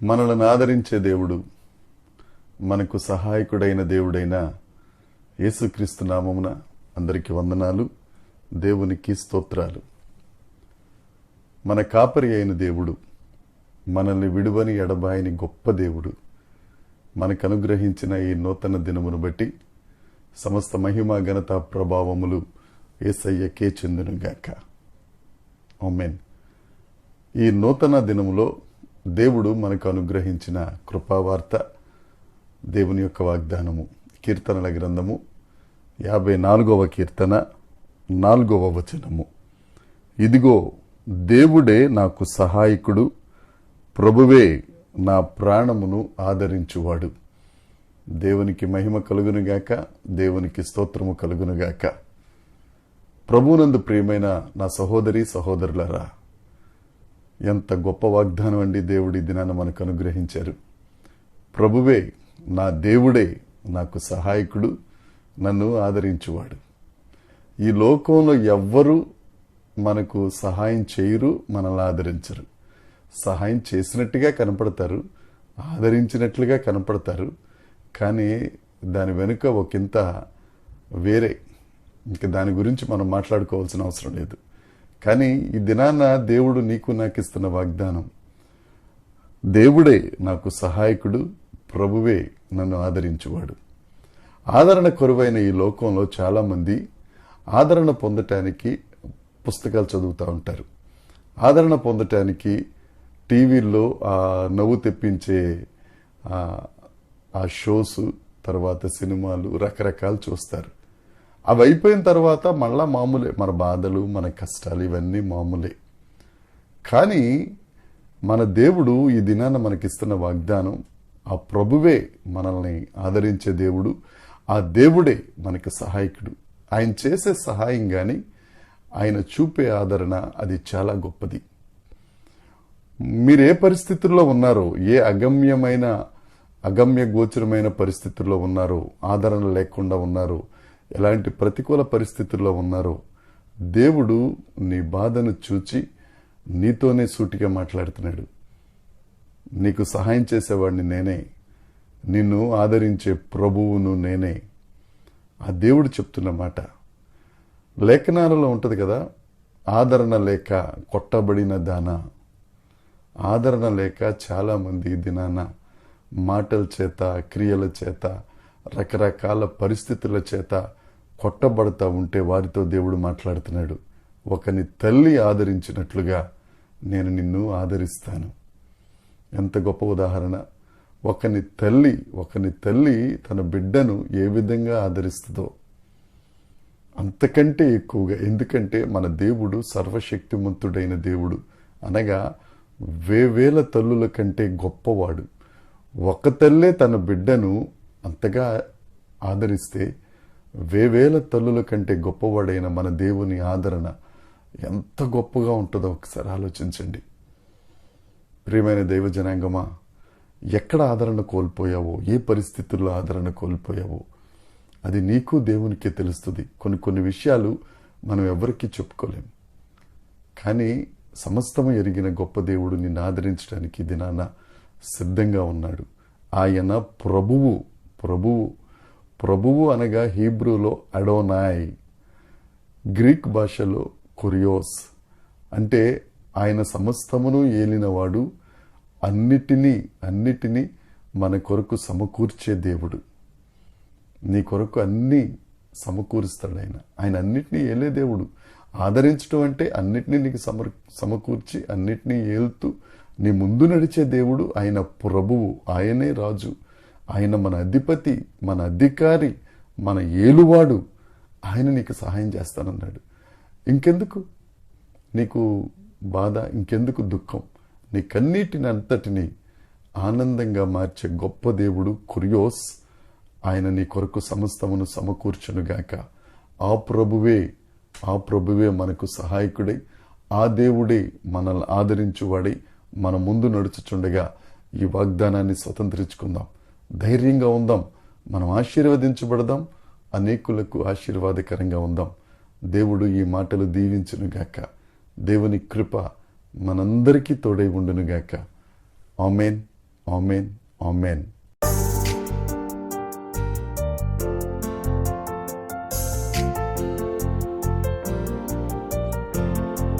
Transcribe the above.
మనలను ఆదరించే దేవుడు, మనకు సహాయకుడైన దేవుడైన యేసుక్రీస్తు నామమున అందరికీ వందనాలు. దేవునికి స్తోత్రాలు. మన కాపరి అయిన దేవుడు, మనల్ని విడువని ఎడబాయని గొప్ప దేవుడు మనకు అనుగ్రహించిన ఈ నూతన దినమును బట్టి సమస్త మహిమ ఘనత ప్రభావములు యేసయ్యకే చెందునుగాక. ఆమేన్. ఈ నూతన దినములో దేవుడు మనకు అనుగ్రహించిన కృపావార్త, దేవుని యొక్క వాగ్దానము, కీర్తనల గ్రంథము 54వ కీర్తన 4వ వచనము. ఇదిగో దేవుడే నాకు సహాయకుడు, ప్రభువే నా ప్రాణమును ఆదరించువాడు. దేవునికి మహిమ కలుగునుగాక, దేవునికి స్తోత్రము కలుగునుగాక. ప్రభువునందు ప్రియమైన నా సహోదరి సహోదరులారా, ఎంత గొప్ప వాగ్దానం అండి దేవుడి దినాన్ని మనకు అనుగ్రహించారు. ప్రభువే నా దేవుడే నాకు సహాయకుడు, నన్ను ఆదరించువాడు. ఈ లోకంలో ఎవ్వరూ మనకు సహాయం చేయరు, మనల్ని ఆదరించరు. సహాయం చేసినట్టుగా కనపడతారు, ఆదరించినట్లుగా కనపడతారు, కానీ దాని వెనుక ఒకంత వేరే. ఇంకా దాని గురించి మనం మాట్లాడుకోవాల్సిన అవసరం లేదు. కానీ ఈ దినాన దేవుడు నీకు నాకు ఇస్తున్న వాగ్దానం, దేవుడే నాకు సహాయకుడు, ప్రభువే నన్ను ఆదరించువాడు. ఆదరణ కొరువైన ఈ లోకంలో చాలామంది ఆదరణ పొందటానికి పుస్తకాలు చదువుతూ ఉంటారు. ఆదరణ పొందటానికి టీవీల్లో నవ్వు తెప్పించే ఆ షోస్, తర్వాత సినిమాలు రకరకాలు చూస్తారు. అవి అయిపోయిన తర్వాత మళ్ళా మామూలే, మన బాధలు మన కష్టాలు ఇవన్నీ మామూలే. కానీ మన దేవుడు ఈ దినాన మనకిస్తున్న వాగ్దానం, ఆ ప్రభువే మనల్ని ఆదరించే దేవుడు, ఆ దేవుడే మనకు సహాయకుడు. ఆయన చేసే సహాయం కానీ ఆయన చూపే ఆదరణ అది చాలా గొప్పది. మీరు ఏ పరిస్థితుల్లో ఉన్నారో, ఏ అగమ్య గోచరమైన పరిస్థితుల్లో ఉన్నారో, ఆదరణ లేకుండా ఉన్నారో, ఎలాంటి ప్రతికూల పరిస్థితుల్లో ఉన్నారో, దేవుడు నీ బాధను చూచి నీతోనే సూటిగా మాట్లాడుతున్నాడు. నీకు సహాయం చేసేవాడిని నేనే, నిన్ను ఆదరించే ప్రభువును నేనే. ఆ దేవుడు చెప్తున్న మాట లేఖనాలలో ఉంటుంది కదా, ఆదరణ లేక కొట్టబడిన దాన. ఆదరణ లేక చాలామంది దినాన మాటల చేత, క్రియల చేత, రకరకాల పరిస్థితుల చేత కొట్టబడతా ఉంటే వారితో దేవుడు మాట్లాడుతున్నాడు. ఒకని తల్లి ఆదరించినట్లుగా నేను నిన్ను ఆదరిస్తాను. ఎంత గొప్ప ఉదాహరణ! ఒకని తల్లి తన బిడ్డను ఏ విధంగా ఆదరిస్తుందో అంతకంటే ఎక్కువగా. ఎందుకంటే మన దేవుడు సర్వశక్తిమంతుడైన దేవుడు, అనగా వేవేల తల్లుల కంటే గొప్పవాడు. ఒక తల్లే తన బిడ్డను అంతగా ఆదరిస్తే వేవేల తల్లుల కంటే గొప్పవాడైన మన దేవుని ఆదరణ ఎంత గొప్పగా ఉంటుందో ఒకసారి ఆలోచించండి. ప్రియమైన దైవ జనాంగమా, ఎక్కడ ఆదరణ కోల్పోయావో, ఏ పరిస్థితుల్లో ఆదరణ కోల్పోయావో అది నీకు దేవునికే తెలుస్తుంది. కొన్ని విషయాలు మనం ఎవరికీ చెప్పుకోలేం. కానీ సమస్తము ఎరిగిన గొప్ప దేవుడు నిన్ను ఆదరించడానికి దినాన సిద్ధంగా ఉన్నాడు. ఆయన ప్రభువు అనగా హీబ్రూలో అడోనాయ్, గ్రీక్ భాషలో కురియోస్. అంటే ఆయన సమస్తమును ఏలినవాడు, అన్నిటినీ మన కొరకు సమకూర్చే దేవుడు. నీ కొరకు అన్నీ సమకూరుస్తాడు ఆయన అన్నిటినీ ఏలే దేవుడు. ఆదరించడం అంటే అన్నిటినీ నీకు సమకూర్చి అన్నిటినీ ఏలుతూ నీ ముందు నడిచే దేవుడు. ఆయన ప్రభువు, ఆయనే రాజు, ఆయన మన అధిపతి, మన అధికారి, మన ఏలువాడు. ఆయన నీకు సహాయం చేస్తానన్నాడు. ఇంకెందుకు నీకు బాధ, ఇంకెందుకు దుఃఖం? నీకన్నిటిని అంతటినీ ఆనందంగా మార్చే గొప్ప దేవుడు కురియోస్. ఆయన నీ కొరకు సమస్తమును సమకూర్చునుగాక. ఆ ప్రభువే మనకు సహాయకుడై, ఆ దేవుడే మనల్ని ఆదరించువాడై మన ముందు నడుచుచుండగా ఈ వాగ్దానాన్ని స్వతంత్రించుకుందాం. ధైర్యంగా ఉందాం, మనం ఆశీర్వదించబడదాం, అనేకులకు ఆశీర్వాదకరంగా ఉందాం. దేవుడు ఈ మాటలు దీవించునుగాక. దేవుని కృప మనందరికీ తోడై ఉండునుగాక. ఆమేన్. Amen amen.